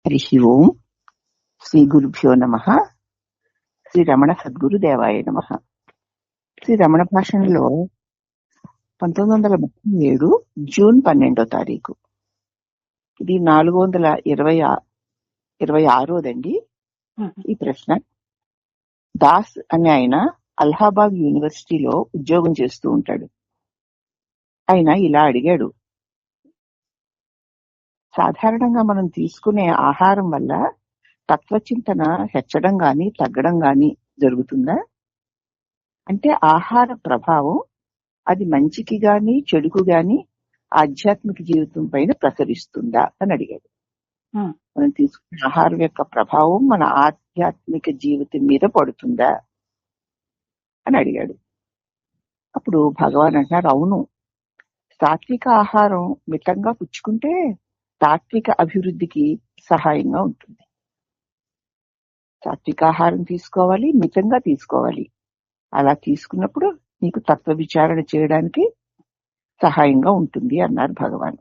హరి ఓం. శ్రీ గురుభ్యో నమః. శ్రీ రమణ సద్గురుదేవాయ నమః. శ్రీ రమణ భాషణలో 1937 జూన్ 12 ఇది 426దండి. ఈ ప్రశ్న. దాస్ అనే ఆయన అలహాబాద్ యూనివర్సిటీలో ఉద్యోగం చేస్తూ ఉంటాడు. ఆయన ఇలా అడిగాడు, సాధారణంగా మనం తీసుకునే ఆహారం వల్ల తత్వచింతన హెచ్చడం గాని తగ్గడం గాని జరుగుతుందా? అంటే ఆహార ప్రభావం అది మంచికి గాని చెడుకు గాని ఆధ్యాత్మిక జీవితం పైన ప్రసరిస్తుందా అని అడిగాడు. మనం తీసుకునే ఆహారం యొక్క ప్రభావం మన ఆధ్యాత్మిక జీవితం మీద పడుతుందా అని అడిగాడు. అప్పుడు భగవాన్ అంటున్నారు, అవును, సాత్విక ఆహారం మితంగా పుచ్చుకుంటే తాత్విక అభివృద్ధికి సహాయంగా ఉంటుంది. సాత్విక ఆహారం తీసుకోవాలి, మితంగా తీసుకోవాలి. అలా తీసుకున్నప్పుడు నీకు తత్వ విచారణ చేయడానికి సహాయంగా ఉంటుంది అన్నారు భగవాన్.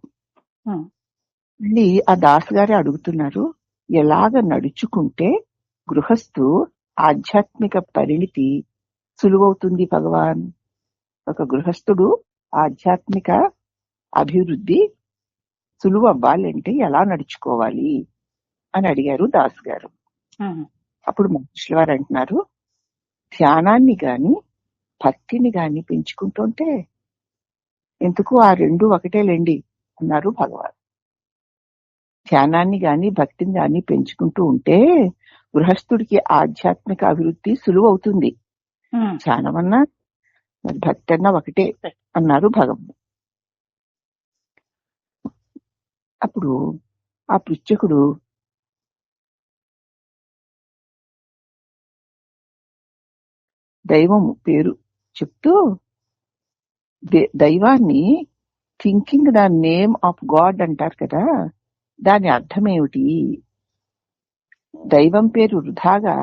మళ్ళీ ఆ దాస్ గారే అడుగుతున్నారు, ఎలాగ నడుచుకుంటే గృహస్థు ఆధ్యాత్మిక పరిణితి సులువవుతుంది భగవాన్? ఒక గృహస్థుడు ఆధ్యాత్మిక అభివృద్ధి సులువు అవ్వాలంటే ఎలా నడుచుకోవాలి అని అడిగారు దాస్ గారు. అప్పుడు మహర్షుల వారు అంటున్నారు, ధ్యానాన్ని గాని భక్తిని గాని పెంచుకుంటుంటే ఎందుకు ఆ రెండు ఒకటేలేండి అన్నారు భగవాన్. ధ్యానాన్ని గాని భక్తిని గాని పెంచుకుంటూ ఉంటే గృహస్థుడికి ఆధ్యాత్మిక అభివృద్ధి సులువు అవుతుంది. ధ్యానం అన్నా మరి భక్తి అన్నా ఒకటే అన్నారు భగవాన్. అప్పుడు ఆ పృచ్ఛకుడు దైవం పేరు చెప్తూ, దైవాన్ని thinking the name of God అంటారు కదా, దాని అర్థం ఏమిటి? దైవం పేరు వృధాగా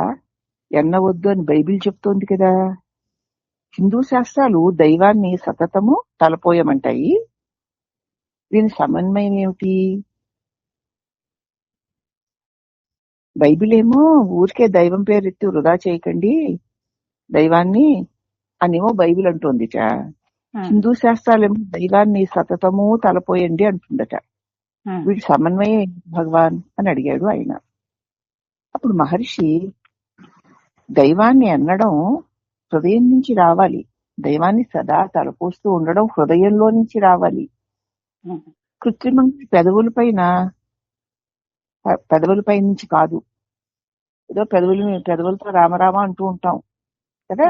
ఎన్నవద్దు అని బైబిల్ చెప్తోంది కదా. హిందూ శాస్త్రాలు దైవాన్ని సతతము తలపోయమంటాయి. దీని సమన్వయం ఏమిటి? బైబిల్ ఏమో ఊరికే దైవం పేరు ఎత్తి వృధా చేయకండి దైవాన్ని అనేమో బైబిల్ అంటోందిట. హిందూ శాస్త్రాలేమో దైవాన్ని సతతము తలపోయండి అంటుందట. వీటి సమన్వయం భగవాన్ అని అడిగాడు ఆయన. అప్పుడు మహర్షి, దైవాన్ని అనడం హృదయం నుంచి రావాలి. దైవాన్ని సదా తలపోస్తూ ఉండడం హృదయంలో నుంచి రావాలి. కృత్రిమంగా పెదవులపై నుంచి కాదు. ఏదో పెదవులతో రామరామ అంటూ ఉంటాం కదా,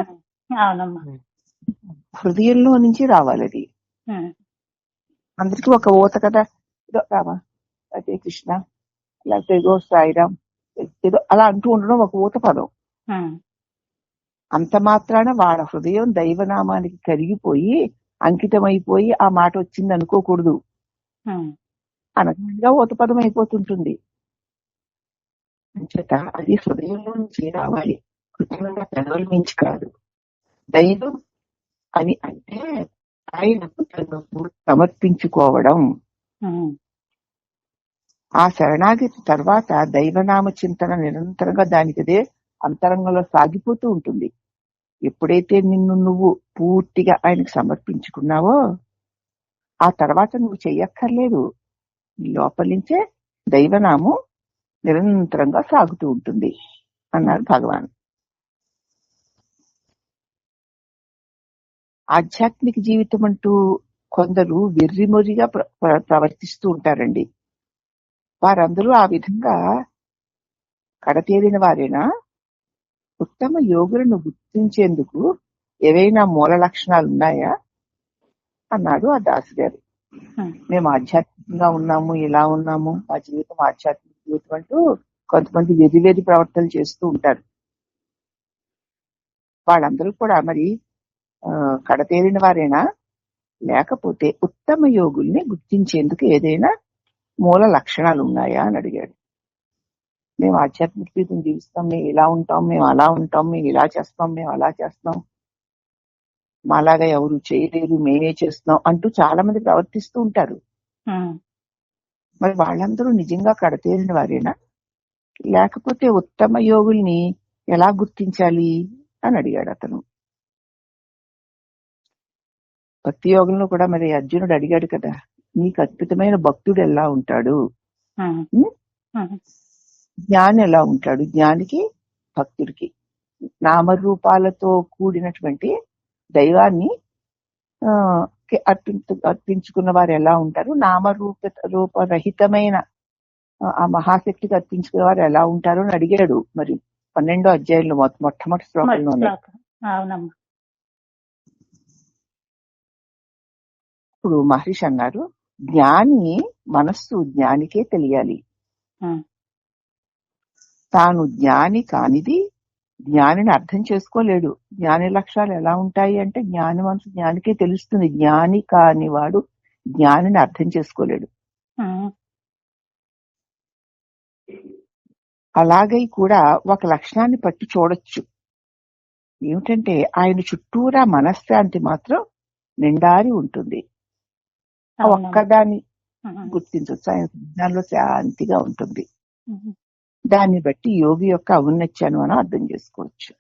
హృదయంలో నుంచి రావాలి. అది అందరికీ ఒక ఊత కదా, ఏదో రామ, అదే కృష్ణ, లేకపోతే ఏదో సాయిరామ్, ఏదో అలా అంటూ ఉండడం ఒక ఊత పదం. అంత మాత్రాన వాళ్ళ హృదయం దైవనామానికి కరిగిపోయి అంకితమైపోయి ఆ మాట వచ్చింది అనుకోకూడదు. అనగా ఊత పదం అయిపోతుంటుంది. అంచేత అది హృదయంలో నుంచి రావాలి, కృత్రిమంగా పెదవుల నుంచి కాదు. దైవం అని అంటే ఆయనకు తను సమర్పించుకోవడం. ఆ శరణాగతి తర్వాత దైవనామ చింతన నిరంతరంగా దానికదే అంతరంగంలో సాగిపోతూ ఉంటుంది. ఎప్పుడైతే నిన్ను నువ్వు పూర్తిగా ఆయనకు సమర్పించుకున్నావో ఆ తర్వాత నువ్వు చెయ్యక్కర్లేదు. నీ లోపల నుంచే దైవనామం నిరంతరంగా సాగుతూ ఉంటుంది అన్నారు భగవాన్. ఆధ్యాత్మిక జీవితం అంటూ కొందరు వెర్రిమొర్రిగా ప్రవర్తిస్తూ ఉంటారండి. వారందరూ ఆ విధంగా కడతేరిన వారేనా? ఉత్తమ యోగులను గుర్తించేందుకు ఏవైనా మూల లక్షణాలు ఉన్నాయా అన్నాడు ఆ దాసు గారు. మేము ఆధ్యాత్మికంగా ఉన్నాము, ఇలా ఉన్నాము, మా జీవితం ఆధ్యాత్మిక జీవితం అంటూ కొంతమంది వెర్రి ప్రవర్తనలు చేస్తూ ఉంటారు. వాళ్ళందరూ కూడా మరి కడతేరిన వారేనా, లేకపోతే ఉత్తమ యోగుల్ని గుర్తించేందుకు ఏదైనా మూల లక్షణాలు ఉన్నాయా అని అడిగాడు. మేము ఆధ్యాత్మిక జీవితం జీవిస్తాం, మేము ఇలా ఉంటాం, మేము అలా ఉంటాం, మేము ఇలా చేస్తాం, మేము అలా చేస్తాం, మాలాగా ఎవరు చేయలేరు, మేమే చేస్తున్నాం అంటూ చాలా మంది ప్రవర్తిస్తూ ఉంటారు. మరి వాళ్ళందరూ నిజంగా కడతేరిన వారేనా, లేకపోతే ఉత్తమ యోగుల్ని ఎలా గుర్తించాలి అని అడిగాడు అతను. భక్తి యోగంలో కూడా మరి అర్జునుడు అడిగాడు కదా, నీకు అద్భుతమైన భక్తుడు ఎలా ఉంటాడు, జ్ఞాని ఎలా ఉంటాడు? జ్ఞానికి భక్తుడికి నామరూపాలతో కూడినటువంటి దైవాన్ని అర్పించుకున్న వారు ఎలా ఉంటారు, రూపరహితమైన ఆ మహాశక్తికి అర్పించుకునే వారు ఎలా ఉంటారు అని అడిగాడు. మరి 12వ అధ్యాయంలో మొట్టమొదటి శ్లోకంలోనే. ఇప్పుడు మహర్షి అన్నారు, జ్ఞాని మనస్సు జ్ఞానికే తెలియాలి. తాను జ్ఞాని కానిది జ్ఞానిని అర్థం చేసుకోలేడు. జ్ఞాని లక్షణాలు ఎలా ఉంటాయి అంటే, జ్ఞాని మనసు జ్ఞానికే తెలుస్తుంది. జ్ఞాని కాని వాడు జ్ఞానిని అర్థం చేసుకోలేడు. అలాగే కూడా ఒక లక్షణాన్ని పట్టి చూడొచ్చు. ఏమిటంటే ఆయన చుట్టూరా మనశ్శాంతి మాత్రం నిండారి ఉంటుంది. ఒక్కదాన్ని గుర్తించవచ్చు, ఆయన దానిలో శాంతిగా ఉంటుంది. దాన్ని బట్టి యోగి యొక్క ఔన్నత్యాన్ని మనం అర్థం చేసుకోవచ్చు.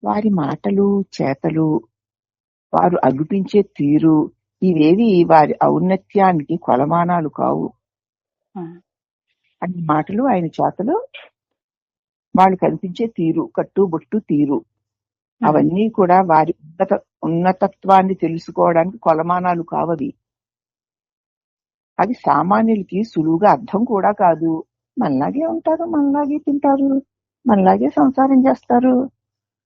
వారి మాటలు చేతలు, వారు అగుపించే తీరు, ఇవేవి వారి ఔన్నత్యానికి కొలమానాలు కావు. అన్ని మాటలు, ఆయన చేతలు, వాళ్ళు కనిపించే తీరు, కట్టుబొట్టు తీరు, అవన్నీ కూడా వారి ఉన్నతత్వాన్ని తెలుసుకోవడానికి కొలమానాలు కావవి. అవి సామాన్యులకి సులువుగా అర్థం కూడా కాదు. మనలాగే ఉంటారు, మనలాగే తింటారు, మనలాగే సంసారం చేస్తారు,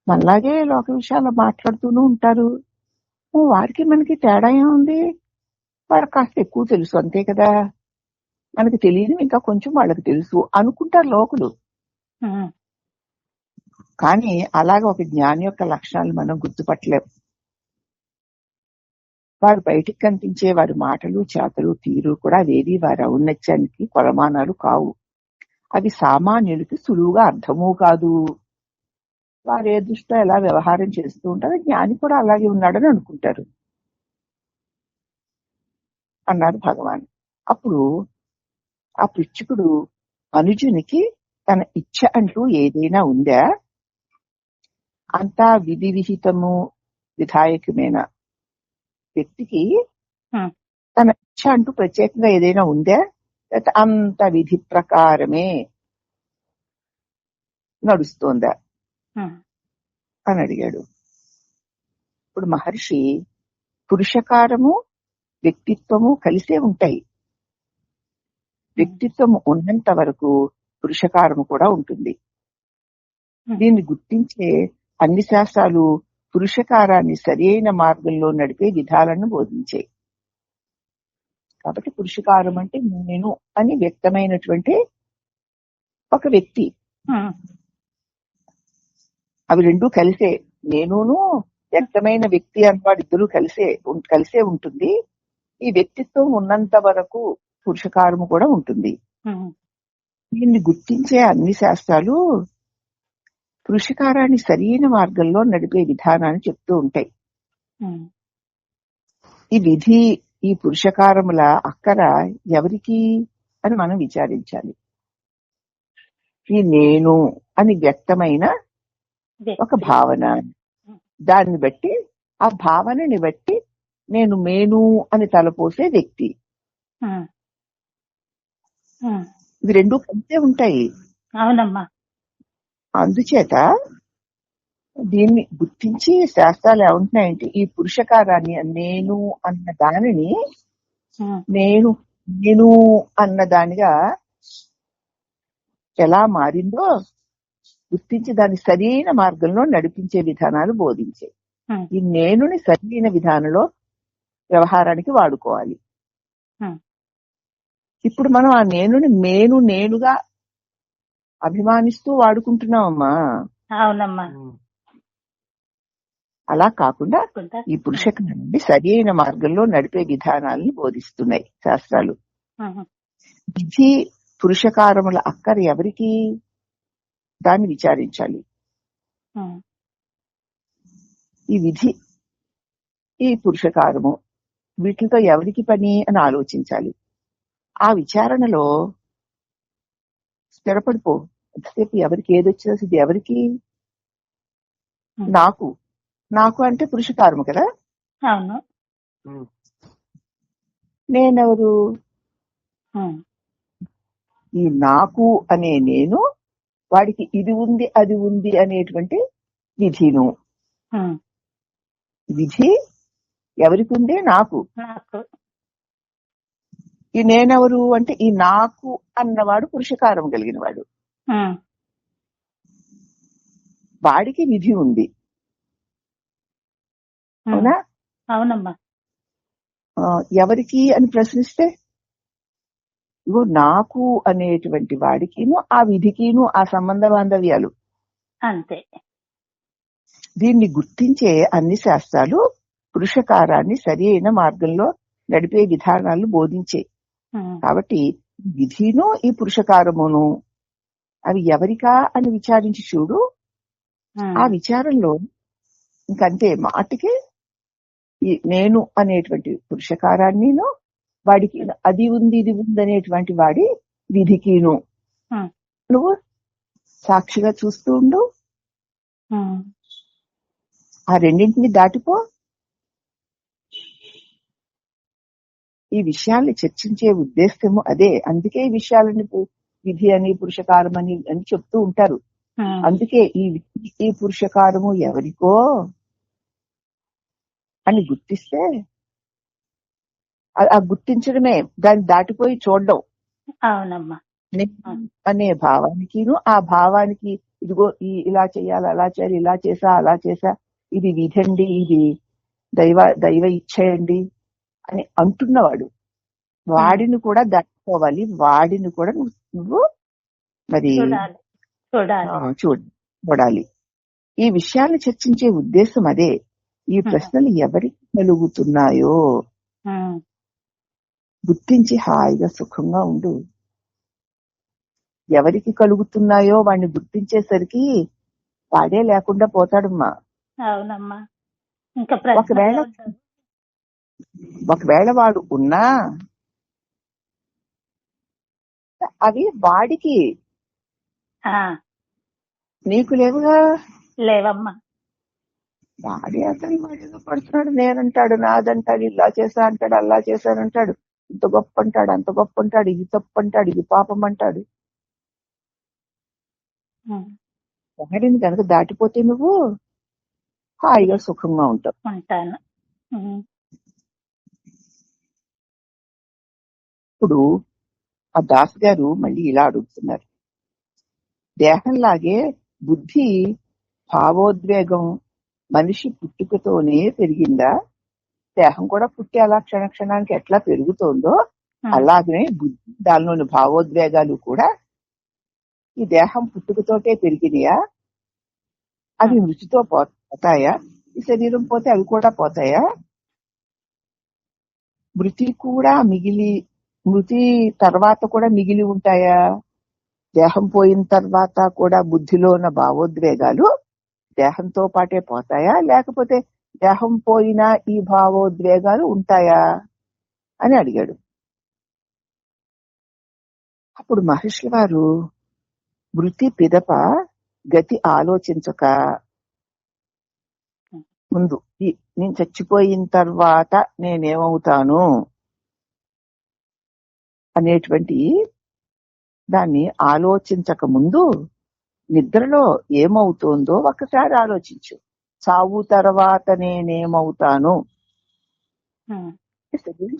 మనలాగే లోక విషయాలు మాట్లాడుతూనే ఉంటారు. వారికి మనకి తేడా ఏముంది? వాళ్ళకి కాస్త ఎక్కువ తెలుసు అంతే కదా, మనకి తెలియదు ఇంకా కొంచెం వాళ్ళకి తెలుసు అనుకుంటారు లోకులు. కానీ అలాగే ఒక జ్ఞాని యొక్క లక్షణాలు మనం గుర్తుపట్టలేము. వారు బయటికి కనిపించే వారి మాటలు చేతలు తీరు కూడా అవేవి వారి ఔన్నత్యానికి కొలమానాలు కావు. అవి సామాన్యులకి సులువుగా అర్థమూ కాదు. వారు ఏ దృష్టిలో ఎలా వ్యవహారం చేస్తూ ఉంటారో జ్ఞాని కూడా అలాగే ఉన్నాడని అనుకుంటారు అన్నారు భగవాన్. అప్పుడు ఆ పృచ్ఛకుడు అనుజునికి తన ఇచ్ఛ అంటూ ఏదైనా ఉందా? అంతా విధి విహితము విధాయకమైన వ్యక్తికి తన ఇచ్ఛ అంటూ ప్రత్యేకంగా ఏదైనా ఉందా? అంత విధి ప్రకారమే నడుస్తోందా అని అడిగాడు. ఇప్పుడు మహర్షి పురుషకారము వ్యక్తిత్వము కలిసే ఉంటాయి. వ్యక్తిత్వము ఉన్నంత వరకు పురుషకారము కూడా ఉంటుంది. దీన్ని గుర్తించే అన్ని శాస్త్రాలు పురుషకారాన్ని సరైన మార్గంలో నడిపే విధాలను బోధించాయి. కాబట్టి పురుషకారం అంటే నేను అని వ్యక్తమైనటువంటి ఒక వ్యక్తి. అవి రెండు కలిసే, నేనును వ్యక్తమైన వ్యక్తి అన్నవాడు ఇద్దరు కలిసే ఉంటుంది. ఈ వ్యక్తిత్వం ఉన్నంత వరకు పురుషకారము కూడా ఉంటుంది. దీన్ని గుర్తించే అన్ని శాస్త్రాలు పురుషకారాన్ని సరైన మార్గంలో నడిపే విధానాన్ని చెప్తూ ఉంటాయి. ఈ విధి, ఈ పురుషకారముల అక్కర ఎవరికి అని మనం విచారించాలి. ఈ నేను అని వ్యక్తమైన ఒక భావన, దాన్ని బట్టి ఆ భావనని బట్టి నేను మేను అని తలపోసే వ్యక్తి, ఇవి రెండు కలిసే ఉంటాయి. అవునమ్మా. అందుచేత దీన్ని గుర్తించి శాస్త్రాలు ఏమంటున్నాయంటే, ఈ పురుషకారాన్ని నేను అన్న దానిని నేను అన్న దానిగా ఎలా మారిందో గుర్తించి దాన్ని సరైన మార్గంలో నడిపించే విధానాలు బోధించాయి. ఈ నేనుని సరైన విధానంలో వ్యవహారానికి వాడుకోవాలి. ఇప్పుడు మనం ఆ నేనుని నేనుగా అభిమానిస్తూ వాడుకుంటున్నామమ్మా. అవునమ్మా. అలా కాకుండా ఈ పురుషకారాన్ని సరైన మార్గంలో నడిపే విధానాలను బోధిస్తున్నాయి శాస్త్రాలు. విధి పురుషకారముల అక్కర ఎవరికి, దాన్ని విచారించాలి. ఈ విధి, ఈ పురుషకారము, వీటితో ఎవరికి పని అని ఆలోచించాలి. ఆ విచారణలో స్థిరపడిపో. ఎంతసేపు ఎవరికి ఏది వచ్చినా ఇది ఎవరికి? ఉమ్. నాకు. నాకు అంటే పురుషకారము కదా. అవును. నేనెవరు? ఉమ్. ఈ నాకు అనే నేను వాడికి ఇది ఉంది అది ఉంది అనేటువంటి విధిను. ఉమ్. విధి ఎవరికి ఉంది? నాకు. నాకు. ఈ నేనెవరు అంటే ఈ నాకు అన్నవాడు పురుషకారం కలిగిన వాడు. ఉమ్. వాడికి విధి ఉంది. ఉమ్. అవునా? అవునమ్మా. ఎవరికి అని ప్రశ్నిస్తే ఇగో నాకు అనేటువంటి వాడికిను ఆ విధికిను ఆ సంబంధ బాంధవ్యాలు. అంతే. దీన్ని గుర్తించే అన్ని శాస్త్రాలు పురుషకారాన్ని సరి అయిన మార్గంలో నడిపే విధానాలు బోధించే. ఉమ్. కాబట్టి విధిను ఈ పురుషకారమును అవి ఎవరికా అని విచారించి చూడు. ఉమ్. ఆ విచారంలో ఇంకంతే మాటికి ఈ నేను అనేటువంటి పురుషకారాన్నిను వాడికి అది ఉంది ఇది ఉంది అనేటువంటి వాడి విధికిను ఉమ్. నువ్వు సాక్షిగా చూస్తూ ఉండు. ఉమ్. ఆ రెండింటిని దాటిపో. ఈ విషయాల్ని చర్చించే ఉద్దేశము అదే. అందుకే ఈ విషయాలని విధి అని పురుషకారం అని అని చెప్తూ ఉంటారు. ఉమ్. అందుకే ఈ పురుషకారము ఎవరికో అని గుర్తిస్తే ఆ గుర్తించడమే, దాన్ని దాటిపోయి చూడడం. అవునమ్మా. అనే భావానికిను ఆ భావానికి ఇదిగో ఇలా చేయాలి అలా చేయాలి ఇలా చేసా అలా చేసా ఇది విధండి ఇది దైవ ఇచ్చేయండి అని అంటున్నవాడు వాడిని కూడా దాటిపోవాలి. వాడిని కూడా నువ్వు మరి చూడాలి. ఈ విషయాన్ని చర్చించే ఉద్దేశం అదే. ఈ ప్రశ్నలు ఎవరికి కలుగుతున్నాయో గుర్తించి హాయిగా సుఖంగా ఉండు. ఎవరికి కలుగుతున్నాయో వాడిని గుర్తించేసరికి వాడే లేకుండా పోతాడమ్మా. అవునమ్మా. ఒకవేళ వాడు ఉన్నా అవి వాడికి, నీకు లేవుగా. లేవమ్మా. వాడే అతను వాడేదో పడుతున్నాడు, నేనంటాడు, నాదంటాడు, ఇలా చేశా అంటాడు, అలా చేశానంటాడు, ఇంత గొప్ప అంటాడు, అంత గొప్ప అంటాడు, ఇది తప్పు అంటాడు, ఇది పాపం అంటాడు. వాడిని కనుక దాటిపోతే నువ్వు హాయిగా సుఖంగా ఉంటావు. ఇప్పుడు ఆ దాస్ గారు మళ్ళీ ఇలా అడుగుతున్నారు, దేహంలాగే బుద్ధి భావోద్వేగం మనిషి పుట్టుకతోనే పెరిగిందా? దేహం కూడా పుట్టి అలా క్షణక్షణానికి ఎట్లా పెరుగుతోందో అలాగే బుద్ధి దానిలోని భావోద్వేగాలు కూడా ఈ దేహం పుట్టుకతోటే పెరిగినాయా? అవి మృతితో పోతాయా? ఈ శరీరం పోతే అవి కూడా పోతాయా? మృతి తర్వాత కూడా మిగిలి ఉంటాయా? దేహం పోయిన తర్వాత కూడా బుద్ధిలో ఉన్న భావోద్వేగాలు దేహంతో పాటే పోతాయా, లేకపోతే దేహం పోయినా ఈ భావోద్వేగాలు ఉంటాయా అని అడిగాడు. అప్పుడు మహర్షి వారు మృతి పిదప గతి ఆలోచించక ముందు నేను చచ్చిపోయిన తర్వాత నేనేమవుతాను అనేటువంటి దాన్ని ఆలోచించక ముందు నిద్రలో ఏమవుతోందో ఒకసారి ఆలోచించు. చావు తర్వాత నేనేమవుతాను,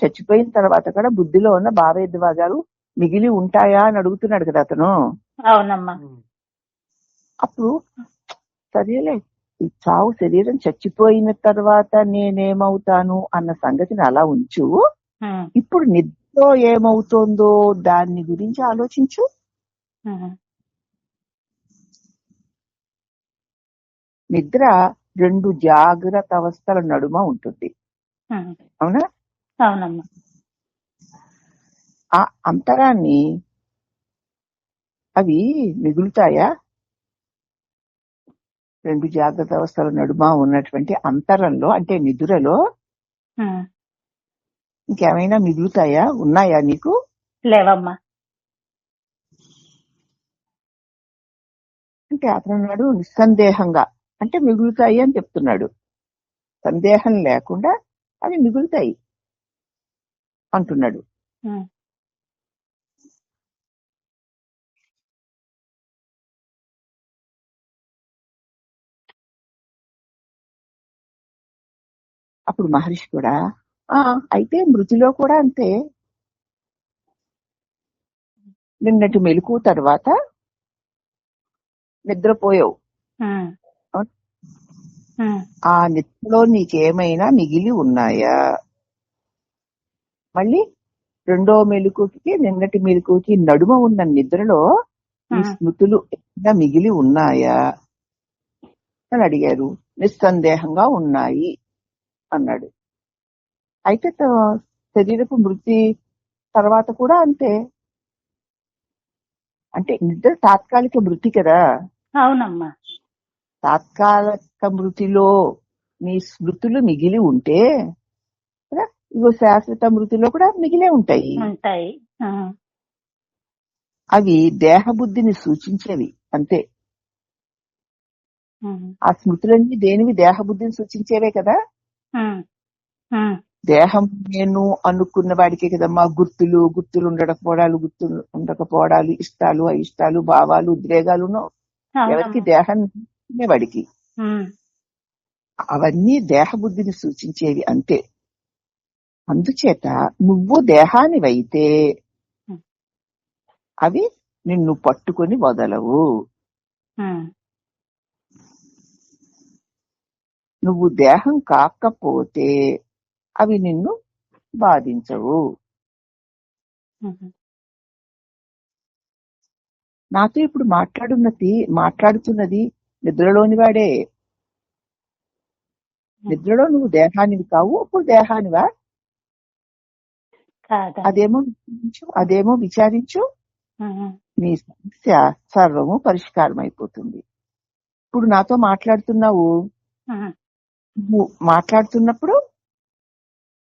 చచ్చిపోయిన తర్వాత కూడా బుద్ధిలో ఉన్న భావోద్వేగాలు మిగిలి ఉంటాయా అని అడుగుతున్నాడు కదా అతను. అవునమ్మా. అప్పుడు సరేలే, ఈ చావు శరీరం చచ్చిపోయిన తర్వాత నేనేమవుతాను అన్న సంగతిని అలా ఉంచు. ఇప్పుడు నిద్రలో ఏమవుతోందో దాన్ని గురించి ఆలోచించు. నిద్ర 2 జాగ్రత్త అవస్థల నడుమ ఉంటుంది. అవునా? అవునమ్మా. ఆ అంతరాన్ని అవి మిగులుతాయా? 2 జాగ్రత్త అవస్థల నడుమ ఉన్నటువంటి అంతరంలో అంటే నిద్రలో ఇంకేమైనా మిగులుతాయా? ఉన్నాయా నీకు? లేవమ్మా. అంటే అతను అన్నాడు నిస్సందేహంగా, అంటే మిగులుతాయి అని చెప్తున్నాడు. సందేహం లేకుండా అవి మిగులుతాయి అంటున్నాడు. ఉమ్, అప్పుడు మహర్షి కూడా ఆ అయితే మృతిలో కూడా అంతే. నిన్నటి మెలకువ తర్వాత నిద్రపోయావు. ఉమ్, అవును? ఉమ్, ఆ నిద్రలో నీకేమైనా మిగిలి ఉన్నాయా? మళ్ళీ రెండో మెలకువకి నిన్నటి మెలకువకి నడుమ ఉన్న నిద్రలో ఈ ఉమ్, స్మృతులు ఏమైనా మిగిలి ఉన్నాయా అని అడిగారు. నిస్సందేహంగా ఉన్నాయి అన్నాడు. అయితే శరీరపు మృతి తర్వాత కూడా అంతే. అంటే నిద్ర తాత్కాలిక మృతి కదా. అవునమ్మా. తాత్కాలిక మృతిలో నీ స్మృతులు మిగిలి ఉంటే కదా, ఇగో శాశ్వత మృతిలో కూడా మిగిలే ఉంటాయి. ఉంటాయి. అవి దేహబుద్ధిని సూచించేవి అంతే. ఆ స్మృతులన్నీ దేనివి? దేహబుద్ధిని సూచించేవే కదా. దేహం నేను అనుకున్న వాడికే కదమ్మా గుర్తులు ఉండకపోవడాలు, గుర్తులు ఉండకపోవడాలు, ఇష్టాలు అయిష్టాలు, భావాలు ఉద్రేగాలును ఎవరికి? దేహం వాడికి. అవన్నీ దేహబుద్ధిని సూచించేవి అంతే. అందుచేత నువ్వు దేహానివైతే అవి నిన్ను పట్టుకొని వదలవు. నువ్వు దేహం కాకపోతే అవి నిన్ను బాధించవు. నాతో ఇప్పుడు మాట్లాడుతున్నది నిద్రలోని వాడే. నిద్రలో నువ్వు దేహానివి కావు. అప్పుడు దేహానివా? అదేమో విచారించు. నీ సమస్య సర్వము పరిష్కారం అయిపోతుంది. ఇప్పుడు నాతో మాట్లాడుతున్నావు. నువ్వు మాట్లాడుతున్నప్పుడు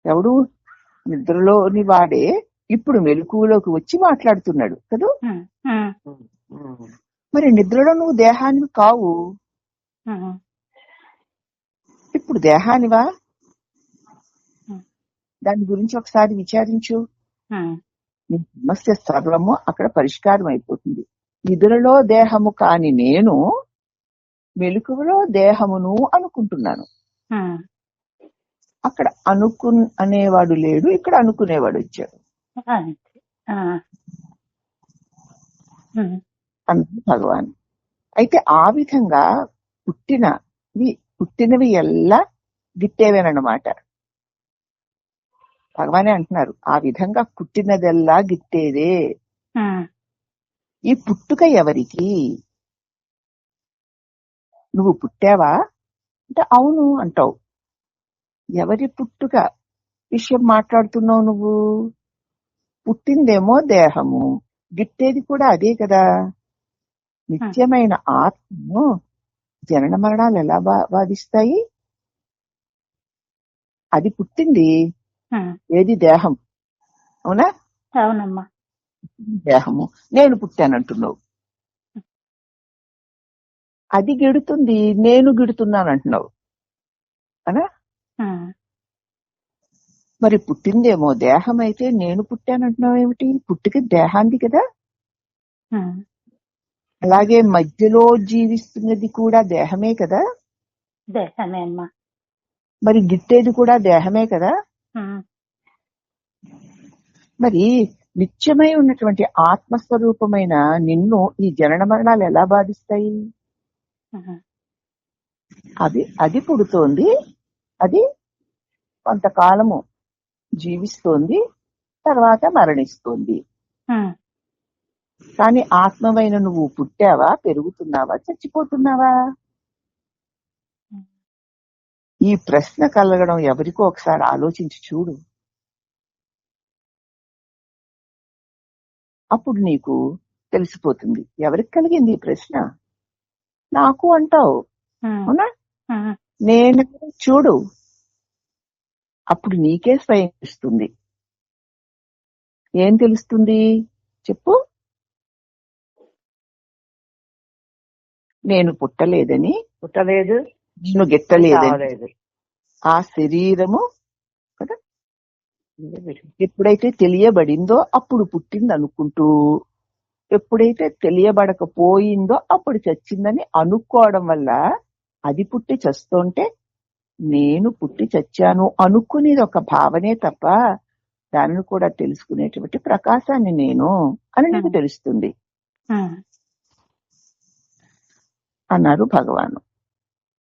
ఎవడు? నిద్రలోని వాడే ఇప్పుడు మెలకువలోకి వచ్చి మాట్లాడుతున్నాడు కదా. మరి నిద్రలో నువ్వు దేహానివి కావు. ఇప్పుడు దేహానివా? దాని గురించి ఒకసారి విచారించు. నీ సమస్య సర్వము అక్కడ పరిష్కారం అయిపోతుంది. నిద్రలో దేహము కాని నేను మెలకువలో దేహమును అనుకుంటున్నాను. అక్కడ అనేవాడు లేడు, ఇక్కడ అనుకునేవాడు వచ్చాడు అన్నది భగవాన్. అయితే ఆ విధంగా పుట్టినవి ఎల్లా గిట్టేవేనమాట. భగవానే అంటున్నారు, ఆ విధంగా పుట్టినదెల్లా గిట్టేదే. ఈ పుట్టుక ఎవరికి? నువ్వు పుట్టావా అంటే అవును అంటావు. ఎవరి పుట్టుక విషయం మాట్లాడుతున్నావు నువ్వు? పుట్టిందేమో దేహము, గిట్టేది కూడా అదే కదా. నిత్యమైన ఆత్మను జనన మరణాలు ఎలా బాధిస్తాయి? అది పుట్టింది ఏది? దేహం. అవునా? అవునమ్మా. దేహము. నేను పుట్టానంటున్నావు. అది గిడుతుంది, నేను గిడుతున్నానంటున్నావు అనా? మరి పుట్టిందేమో దేహం అయితే నేను పుట్టానంటున్నావు ఏమిటి? పుట్టుక దేహాంది కదా. అలాగే మధ్యలో జీవిస్తున్నది కూడా దేహమే కదా. దేహమే అమ్మా. మరి గిట్టేది కూడా దేహమే కదా. మరి నిత్యమై ఉన్నటువంటి ఆత్మస్వరూపమైన నిన్ను ఈ జనన మరణాలు ఎలా బాధిస్తాయి? అది పుడుతోంది, అది కొంతకాలము జీవిస్తోంది, తర్వాత మరణిస్తోంది. కానీ ఆత్మమైన నువ్వు పుట్టావా, పెరుగుతున్నావా, చచ్చిపోతున్నావా? ఈ ప్రశ్న కలగడం ఎవరికో ఒకసారి ఆలోచించి చూడు. అప్పుడు నీకు తెలిసిపోతుంది ఎవరికి కలిగింది ఈ ప్రశ్న. నాకు అంటావు అవునా? నేను చూడు, అప్పుడు నీకే స్వయం తెలుస్తుంది. ఏం తెలుస్తుంది చెప్పు? నేను పుట్టలేదని, పుట్టలేదు, నేను గిట్టలేదని, చావలేదు. ఆ శరీరము కదా ఎప్పుడైతే తెలియబడిందో అప్పుడు పుట్టింది అనుకుంటూ, ఎప్పుడైతే తెలియబడకపోయిందో అప్పుడు చచ్చిందని అనుకోవడం వల్ల అది పుట్టి చస్తుంటే నేను పుట్టి చచ్చాను అనుకునేది ఒక భావనే తప్ప దానిని కూడా తెలుసుకునేటువంటి ప్రకాశాన్ని నేను అని నీకు తెలుస్తుంది ఉమ్. అన్నారు భగవాను.